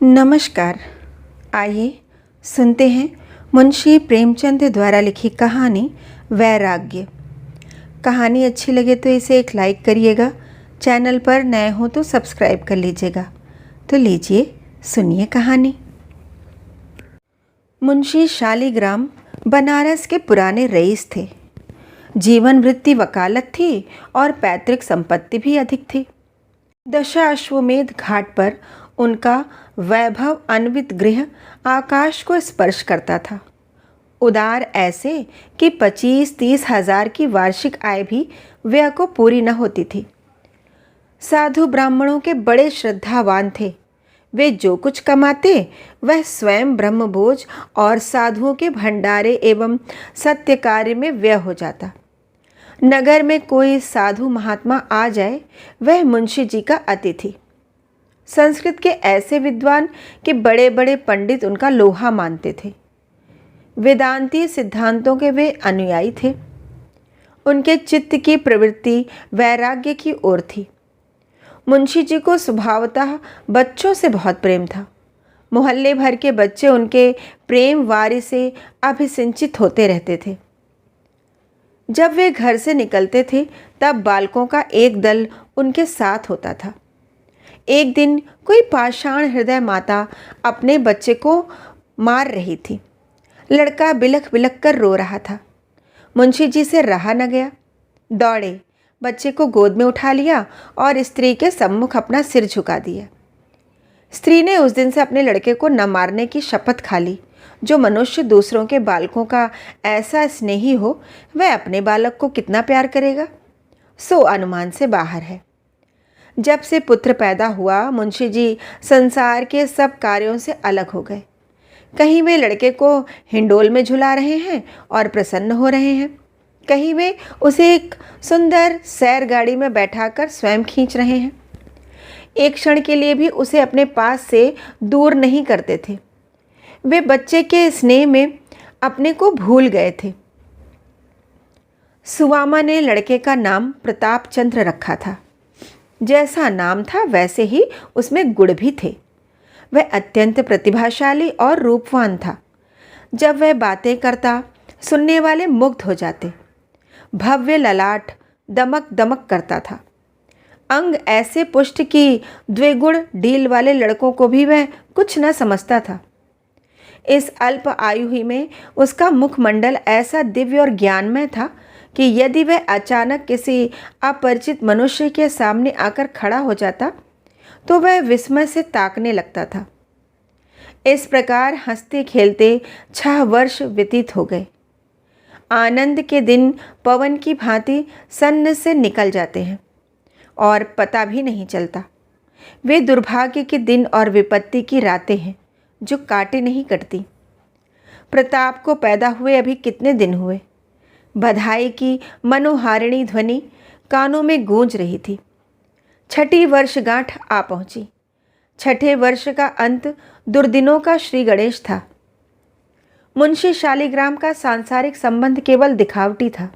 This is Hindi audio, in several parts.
नमस्कार। आइए सुनते हैं मुंशी प्रेमचंद द्वारा लिखी कहानी वैराग्य। कहानी अच्छी लगे तो इसे एक लाइक करिएगा। चैनल पर नए हो तो सब्सक्राइब कर लीजिएगा। तो लीजिए सुनिए कहानी। मुंशी शालीग्राम बनारस के पुराने रईस थे। जीवन वृत्ति वकालत थी और पैतृक संपत्ति भी अधिक थी। दशाश्वमेध घाट पर उनका वैभव अन्वित गृह आकाश को स्पर्श करता था। उदार ऐसे कि 25-30 हजार की वार्षिक आय भी व्यय को पूरी न होती थी। साधु ब्राह्मणों के बड़े श्रद्धावान थे। वे जो कुछ कमाते वह स्वयं ब्रह्मभोज और साधुओं के भंडारे एवं सत्य कार्य में व्यय हो जाता। नगर में कोई साधु महात्मा आ जाए वह मुंशी जी का अतिथि। संस्कृत के ऐसे विद्वान कि बड़े बड़े पंडित उनका लोहा मानते थे। वेदांती सिद्धांतों के वे अनुयायी थे। उनके चित्त की प्रवृत्ति वैराग्य की ओर थी। मुंशी जी को स्वभावतः बच्चों से बहुत प्रेम था। मोहल्ले भर के बच्चे उनके प्रेम वारी से अभिसिंचित होते रहते थे। जब वे घर से निकलते थे तब बालकों का एक दल उनके साथ होता था। एक दिन कोई पाषाण हृदय माता अपने बच्चे को मार रही थी। लड़का बिलख बिलख कर रो रहा था। मुंशी जी से रहा न गया। दौड़े, बच्चे को गोद में उठा लिया और स्त्री के सम्मुख अपना सिर झुका दिया। स्त्री ने उस दिन से अपने लड़के को न मारने की शपथ खा ली। जो मनुष्य दूसरों के बालकों का ऐसा स्नेही हो वह अपने बालक को कितना प्यार करेगा, सो अनुमान से बाहर है। जब से पुत्र पैदा हुआ मुंशी जी संसार के सब कार्यों से अलग हो गए। कहीं वे लड़के को हिंडोल में झुला रहे हैं और प्रसन्न हो रहे हैं, कहीं वे उसे एक सुंदर सैर गाड़ी में बैठाकर स्वयं खींच रहे हैं। एक क्षण के लिए भी उसे अपने पास से दूर नहीं करते थे। वे बच्चे के स्नेह में अपने को भूल गए थे। सुवामा ने लड़के का नाम प्रताप चंद्र रखा था। जैसा नाम था वैसे ही उसमें गुण भी थे। वह अत्यंत प्रतिभाशाली और रूपवान था। जब वह बातें करता सुनने वाले मुग्ध हो जाते। भव्य ललाट दमक दमक करता था। अंग ऐसे पुष्ट कि द्विगुण डील वाले लड़कों को भी वह कुछ न समझता था। इस अल्प आयु ही में उसका मुखमंडल ऐसा दिव्य और ज्ञानमय था कि यदि वह अचानक किसी अपरिचित मनुष्य के सामने आकर खड़ा हो जाता तो वह विस्मय से ताकने लगता था। इस प्रकार हंसते खेलते 6 वर्ष व्यतीत हो गए। आनंद के दिन पवन की भांति सन्न से निकल जाते हैं और पता भी नहीं चलता। वे दुर्भाग्य के दिन और विपत्ति की रातें हैं जो काटे नहीं कटती। प्रताप को पैदा हुए अभी कितने दिन हुए। बधाई की मनोहारिणी ध्वनि कानों में गूंज रही थी। 6ठी वर्षगांठ आ पहुंची। 6ठे वर्ष का अंत दुर्दिनों का श्री गणेश था। मुंशी शालीग्राम का सांसारिक संबंध केवल दिखावटी था।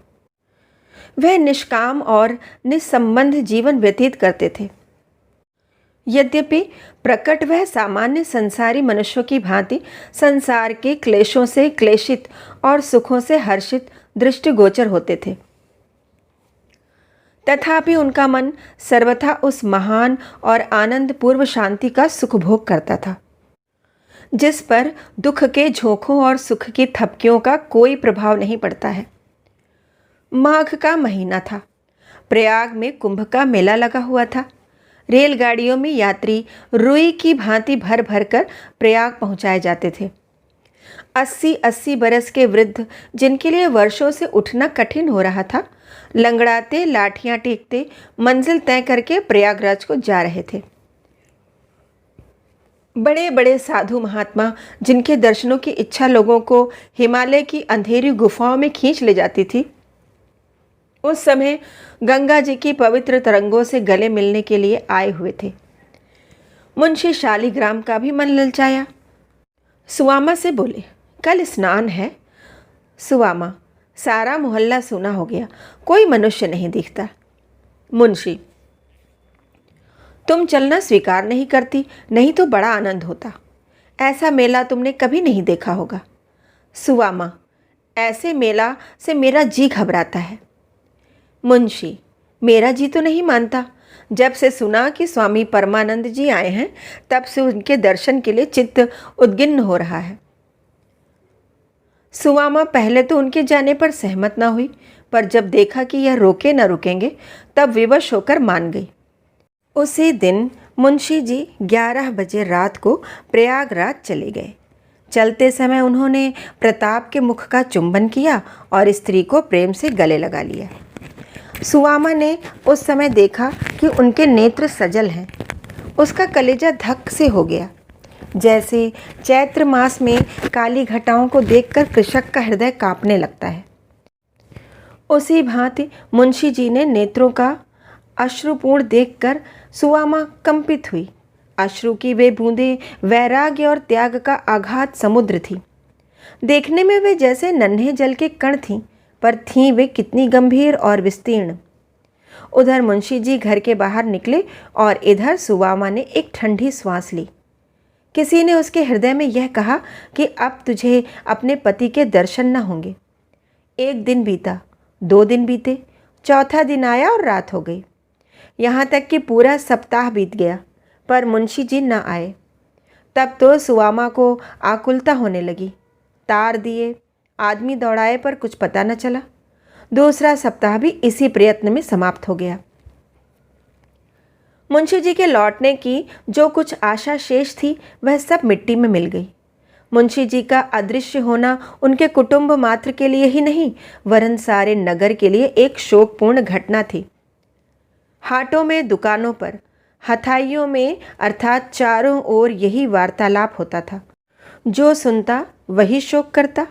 वह निष्काम और निस्संबंध जीवन व्यतीत करते थे। यद्यपि प्रकट वह सामान्य संसारी मनुष्यों की भांति संसार के क्लेशों से क्लेशित और सुखों से हर्षित दृष्टिगोचर होते थे, तथापि उनका मन सर्वथा उस महान और आनंदपूर्व शांति का सुख भोग करता था जिस पर दुख के झोंकों और सुख की थपकियों का कोई प्रभाव नहीं पड़ता है। माघ का महीना था। प्रयाग में कुंभ का मेला लगा हुआ था। रेलगाड़ियों में यात्री रुई की भांति भर भर कर प्रयाग पहुंचाए जाते थे। 80-80 बरस के वृद्ध जिनके लिए वर्षों से उठना कठिन हो रहा था, लंगड़ाते लाठियां टेकते मंजिल तय करके प्रयागराज को जा रहे थे। बड़े बड़े साधु महात्मा जिनके दर्शनों की इच्छा लोगों को हिमालय की अंधेरी गुफाओं में खींच ले जाती थी, उस समय गंगा जी की पवित्र तरंगों से गले मिलने के लिए आए हुए थे। मुंशी शालीग्राम का भी मन ललचाया। सुवामा से बोले, कल स्नान है। सुवामा, सारा मोहल्ला सूना हो गया, कोई मनुष्य नहीं दिखता। मुंशी, तुम चलना स्वीकार नहीं करती, नहीं तो बड़ा आनंद होता। ऐसा मेला तुमने कभी नहीं देखा होगा। सुवामा, ऐसे मेला से मेरा जी घबराता है। मुंशी, मेरा जी तो नहीं मानता। जब से सुना कि स्वामी परमानंद जी आए हैं, तब से उनके दर्शन के लिए चित्त उद्गिन्न हो रहा है। सुवामा पहले तो उनके जाने पर सहमत ना हुई, पर जब देखा कि यह रोके न रुकेंगे, तब विवश होकर मान गई। उसी दिन मुंशी जी 11 बजे रात को प्रयागराज चले गए। चलते समय उन्होंने प्रताप के मुख का चुंबन किया और स्त्री को प्रेम से गले लगा लिया। सुवामा ने उस समय देखा कि उनके नेत्र सजल हैं। उसका कलेजा धक से हो गया, जैसे चैत्र मास में काली घटाओं को देखकर कृषक का हृदय कांपने लगता है। उसी भांति मुंशी जी ने नेत्रों का अश्रुपूर्ण देखकर सुवामा कंपित हुई। अश्रु की वे बूंदें वैराग्य और त्याग का आघात समुद्र थी। देखने में वे जैसे नन्हे जल के कण थीं, पर थीं वे कितनी गंभीर और विस्तीर्ण। उधर मुंशी जी घर के बाहर निकले और इधर सुवामा ने एक ठंडी श्वास ली। किसी ने उसके हृदय में यह कहा कि अब तुझे अपने पति के दर्शन न होंगे। 1 दिन बीता, 2 दिन बीते, चौथा दिन आया और रात हो गई। यहाँ तक कि पूरा सप्ताह बीत गया, पर मुंशी जी न आए। तब तो सुवामा को आकुलता होने लगी। तार दिए, आदमी दौड़ाए, पर कुछ पता न चला। दूसरा सप्ताह भी इसी प्रयत्न में समाप्त हो गया। मुंशी जी के लौटने की जो कुछ आशा शेष थी, वह सब मिट्टी में मिल गई। मुंशी जी का अदृश्य होना उनके कुटुंब मात्र के लिए ही नहीं, वरन सारे नगर के लिए एक शोकपूर्ण घटना थी। हाटों में, दुकानों पर, हथाइयों में, अर्थात चारों ओर यही वार्तालाप होता था। जो सुनता वही शोक करता,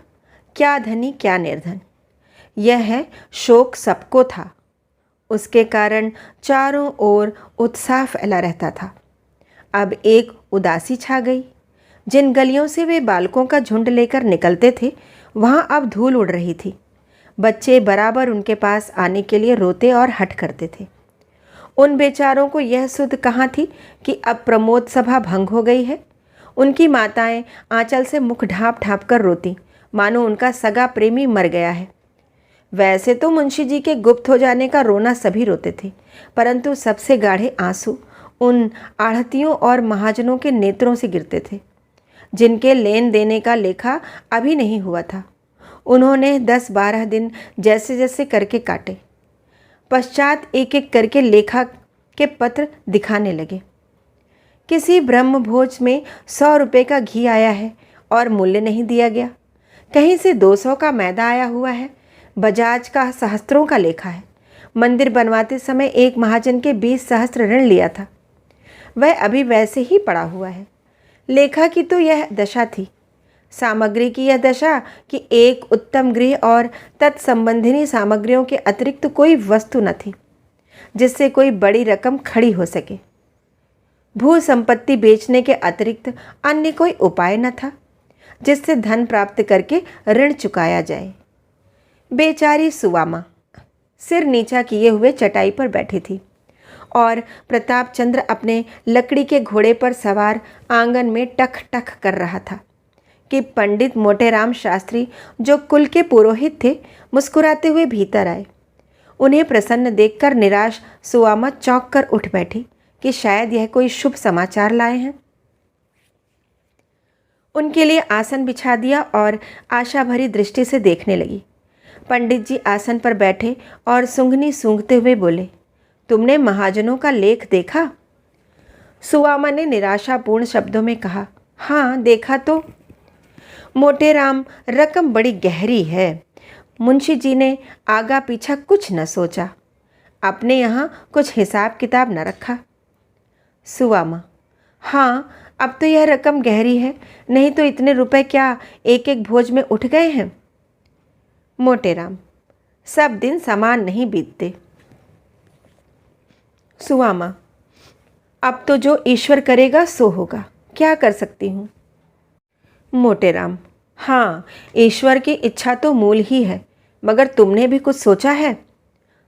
क्या धनी क्या निर्धन। यह शोक सबको था। उसके कारण चारों ओर उत्साह फैला रहता था। अब एक उदासी छा गई। जिन गलियों से वे बालकों का झुंड लेकर निकलते थे, वहाँ अब धूल उड़ रही थी। बच्चे बराबर उनके पास आने के लिए रोते और हठ करते थे। उन बेचारों को यह सुध कहाँ थी कि अब प्रमोद सभा भंग हो गई है। उनकी माताएं आंचल से मुख ढाँप ढाँप कर रोती, मानो उनका सगा प्रेमी मर गया है। वैसे तो मुंशी जी के गुप्त हो जाने का रोना सभी रोते थे, परंतु सबसे गाढ़े आंसू उन आढ़तियों और महाजनों के नेत्रों से गिरते थे, जिनके लेन देने का लेखा अभी नहीं हुआ था। उन्होंने 10-12 दिन जैसे जैसे करके काटे। पश्चात एक एक करके लेखा के पत्र दिखाने लगे। किसी ब्रह्म भोज में 100 रुपये का घी आया है और मूल्य नहीं दिया गया। कहीं से 200 का मैदा आया हुआ है। बजाज का सहस्त्रों का लेखा है। मंदिर बनवाते समय एक महाजन के 20 सहस्त्र ऋण लिया था, वह अभी वैसे ही पड़ा हुआ है। लेखा की तो यह दशा थी। सामग्री की यह दशा कि एक उत्तम गृह और तत्संबंधिनी सामग्रियों के अतिरिक्त कोई वस्तु न थी जिससे कोई बड़ी रकम खड़ी हो सके। भू संपत्ति बेचने के अतिरिक्त अन्य कोई उपाय न था जिससे धन प्राप्त करके ऋण चुकाया जाए। बेचारी सुवामा सिर नीचा किए हुए चटाई पर बैठी थी और प्रताप चंद्र अपने लकड़ी के घोड़े पर सवार आंगन में टख टख कर रहा था कि पंडित मोटेराम शास्त्री, जो कुल के पुरोहित थे, मुस्कुराते हुए भीतर आए। उन्हें प्रसन्न देखकर निराश सुवामा चौंक कर उठ बैठी कि शायद यह कोई शुभ समाचार लाए हैं। उनके लिए आसन बिछा दिया और आशा भरी दृष्टि से देखने लगी। पंडित जी आसन पर बैठे और सूंघनी सूंघते हुए बोले, तुमने महाजनों का लेख देखा? सुवामा ने निराशापूर्ण शब्दों में कहा, हाँ देखा तो। मोटेराम, रकम बड़ी गहरी है। मुंशी जी ने आगा पीछा कुछ न सोचा, अपने यहाँ कुछ हिसाब किताब न रखा। सुवामा, हाँ अब तो यह रकम गहरी है, नहीं तो इतने रुपए क्या एक एक भोज में उठ गए हैं। मोटेराम, सब दिन समान नहीं बीतते। सुवामा, अब तो जो ईश्वर करेगा सो होगा, क्या कर सकती हूँ। मोटेराम, हाँ ईश्वर की इच्छा तो मूल ही है, मगर तुमने भी कुछ सोचा है।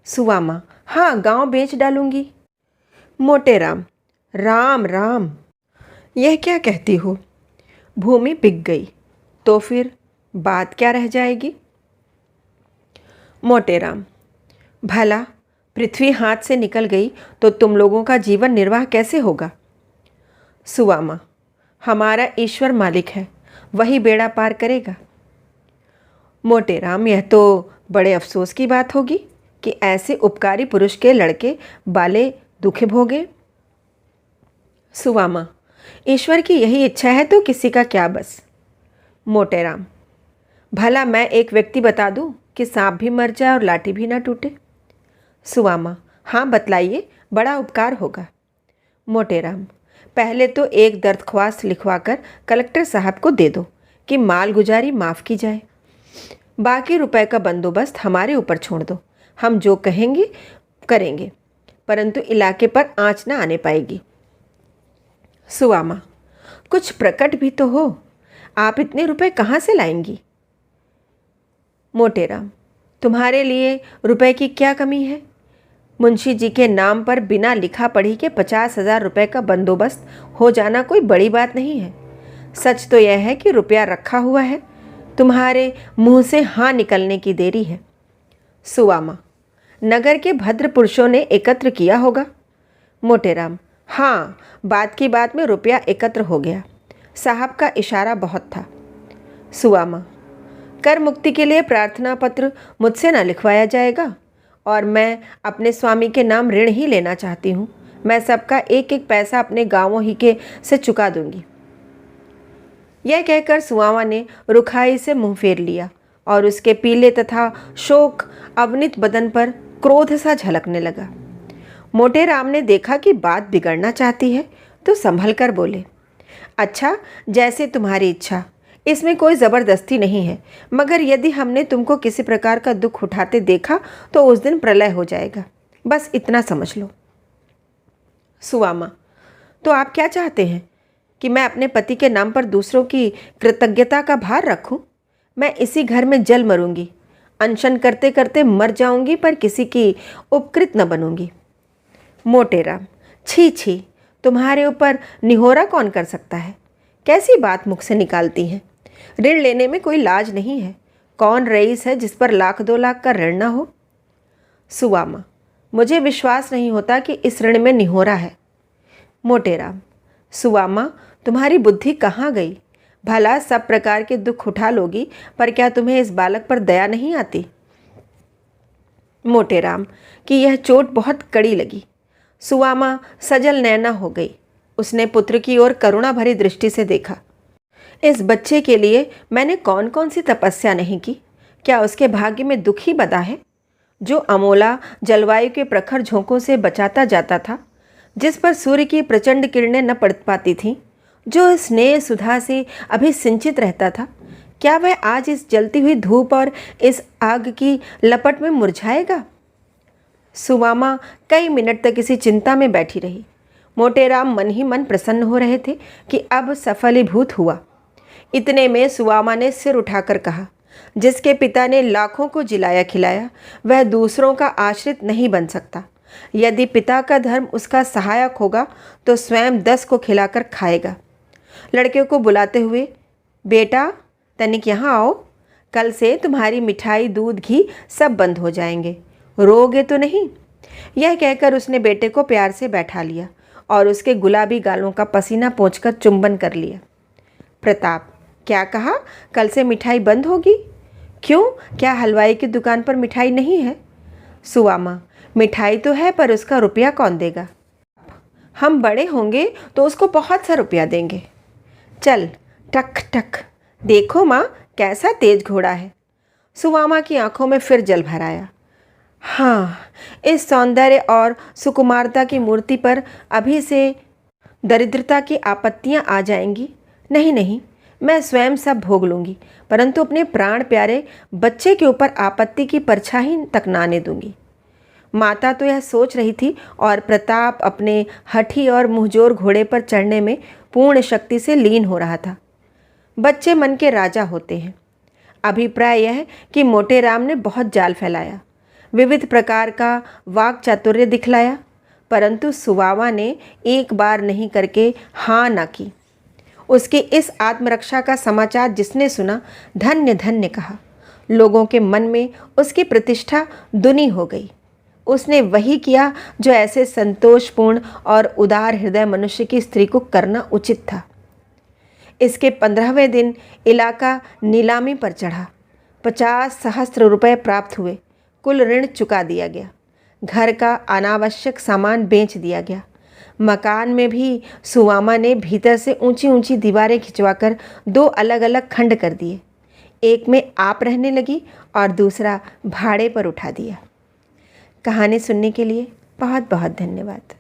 सुवामा, हाँ गांव बेच डालूंगी। मोटेराम, राम राम, यह क्या कहती हो? भूमि बिक गई तो फिर बात क्या रह जाएगी? मोटेराम, भला पृथ्वी हाथ से निकल गई तो तुम लोगों का जीवन निर्वाह कैसे होगा? सुवामा, हमारा ईश्वर मालिक है, वही बेड़ा पार करेगा। मोटेराम, यह तो बड़े अफसोस की बात होगी कि ऐसे उपकारी पुरुष के लड़के बाले दुख भोगे। सुवामा, ईश्वर की यही इच्छा है तो किसी का क्या बस। मोटेराम, भला मैं एक व्यक्ति बता दूं कि सांप भी मर जाए और लाठी भी ना टूटे? सुवामा, हाँ बतलाइए, बड़ा उपकार होगा। मोटेराम, पहले तो एक दरख्वास्त लिखवाकर कलेक्टर साहब को दे दो कि मालगुजारी माफ़ की जाए। बाकी रुपए का बंदोबस्त हमारे ऊपर छोड़ दो, हम जो कहेंगे करेंगे, परंतु इलाके पर आंच ना आने पाएगी। सुवामा, कुछ प्रकट भी तो हो, आप इतने रुपए कहाँ से लाएंगी? मोटेराम, तुम्हारे लिए रुपए की क्या कमी है? मुंशी जी के नाम पर बिना लिखा पढ़ी के 50,000 रुपये का बंदोबस्त हो जाना कोई बड़ी बात नहीं है। सच तो यह है कि रुपया रखा हुआ है, तुम्हारे मुंह से हाँ निकलने की देरी है। सुवामा, नगर के भद्र पुरुषों ने एकत्र किया होगा। मोटेराम, हाँ, बात की बात में रुपया एकत्र हो गया, साहब का इशारा बहुत था। सुवामा, कर मुक्ति के लिए प्रार्थना पत्र मुझसे न लिखवाया जाएगा, और मैं अपने स्वामी के नाम ऋण ही लेना चाहती हूँ। मैं सबका एक एक पैसा अपने गांवों ही के से चुका दूंगी। यह कहकर सुवामा ने रुखाई से मुंह फेर लिया और उसके पीले तथा शोक अवनित बदन पर क्रोध सा झलकने लगा। मोटेराम ने देखा कि बात बिगड़ना चाहती है तो संभल कर बोले, अच्छा, जैसे तुम्हारी इच्छा, इसमें कोई ज़बरदस्ती नहीं है, मगर यदि हमने तुमको किसी प्रकार का दुख उठाते देखा तो उस दिन प्रलय हो जाएगा, बस इतना समझ लो। सुवामा, तो आप क्या चाहते हैं कि मैं अपने पति के नाम पर दूसरों की कृतज्ञता का भार रखूं? मैं इसी घर में जल मरूंगी, अनशन करते करते मर जाऊंगी, पर किसी की उपकृत न बनूंगी। मोटेराम, छी छी, तुम्हारे ऊपर निहोरा कौन कर सकता है? कैसी बात मुख से निकालती हैं? ऋण लेने में कोई लाज नहीं है। कौन रईस है जिस पर 1,00,000-2,00,000 का ऋण ना हो? सुवामा, मुझे विश्वास नहीं होता कि इस ऋण में निहोरा है। मोटेराम, सुवामा, तुम्हारी बुद्धि कहाँ गई? भला सब प्रकार के दुख उठा लोगी, पर क्या तुम्हें इस बालक पर दया नहीं आती? मोटेराम कि यह चोट बहुत कड़ी लगी। सुवामा सजल नैना हो गई। उसने पुत्र की ओर करुणा भरी दृष्टि से देखा। इस बच्चे के लिए मैंने कौन कौन सी तपस्या नहीं की? क्या उसके भाग्य में दुख ही बदा है? जो अमोला जलवायु के प्रखर झोंकों से बचाता जाता था, जिस पर सूर्य की प्रचंड किरणें न पड़ पाती थीं, जो स्नेह सुधा से अभी सिंचित रहता था, क्या वह आज इस जलती हुई धूप और इस आग की लपट में मुरझाएगा? सुवामा कई मिनट तक इसी चिंता में बैठी रही। मोटेराम मन ही मन प्रसन्न हो रहे थे कि अब सफलीभूत हुआ। इतने में सुवामा ने सिर उठाकर कहा, जिसके पिता ने लाखों को जिलाया खिलाया, वह दूसरों का आश्रित नहीं बन सकता। यदि पिता का धर्म उसका सहायक होगा तो स्वयं 10 को खिलाकर खाएगा। लड़के को बुलाते हुए, बेटा तनिक यहाँ आओ, कल से तुम्हारी मिठाई दूध घी सब बंद हो जाएंगे, रोगे तो नहीं? यह कहकर उसने बेटे को प्यार से बैठा लिया और उसके गुलाबी गालों का पसीना पोंछकर चुंबन कर लिया। प्रताप, क्या कहा? कल से मिठाई बंद होगी? क्यों, क्या हलवाई की दुकान पर मिठाई नहीं है? सुवामा, मिठाई तो है, पर उसका रुपया कौन देगा? हम बड़े होंगे तो उसको बहुत सा रुपया देंगे। चल टक टक, देखो माँ कैसा तेज घोड़ा है। सुवामा की आंखों में फिर जल भर आया। हाँ, इस सौंदर्य और सुकुमारता की मूर्ति पर अभी से दरिद्रता की आपत्तियाँ आ जाएंगी। नहीं नहीं, मैं स्वयं सब भोग लूँगी, परंतु अपने प्राण प्यारे बच्चे के ऊपर आपत्ति की परछाई तक न आने दूंगी। माता तो यह सोच रही थी और प्रताप अपने हठी और मुंहजोर घोड़े पर चढ़ने में पूर्ण शक्ति से लीन हो रहा था। बच्चे मन के राजा होते हैं। अभिप्राय यह कि मोटेराम ने बहुत जाल फैलाया, विविध प्रकार का वाक चातुर्य दिखलाया, परंतु सुवामा ने एक बार नहीं करके हाँ ना की। उसके इस आत्मरक्षा का समाचार जिसने सुना, धन्य धन्य कहा। लोगों के मन में उसकी प्रतिष्ठा दुनी हो गई। उसने वही किया जो ऐसे संतोषपूर्ण और उदार हृदय मनुष्य की स्त्री को करना उचित था। इसके 15वें दिन इलाका नीलामी पर चढ़ा। 50 सहस्त्र रुपये प्राप्त हुए। कुल ऋण चुका दिया गया। घर का अनावश्यक सामान बेच दिया गया। मकान में भी सुवामा ने भीतर से ऊंची ऊंची दीवारें खिंचवाकर 2 अलग अलग खंड कर दिए। एक में आप रहने लगी और दूसरा भाड़े पर उठा दिया। कहानी सुनने के लिए बहुत बहुत धन्यवाद।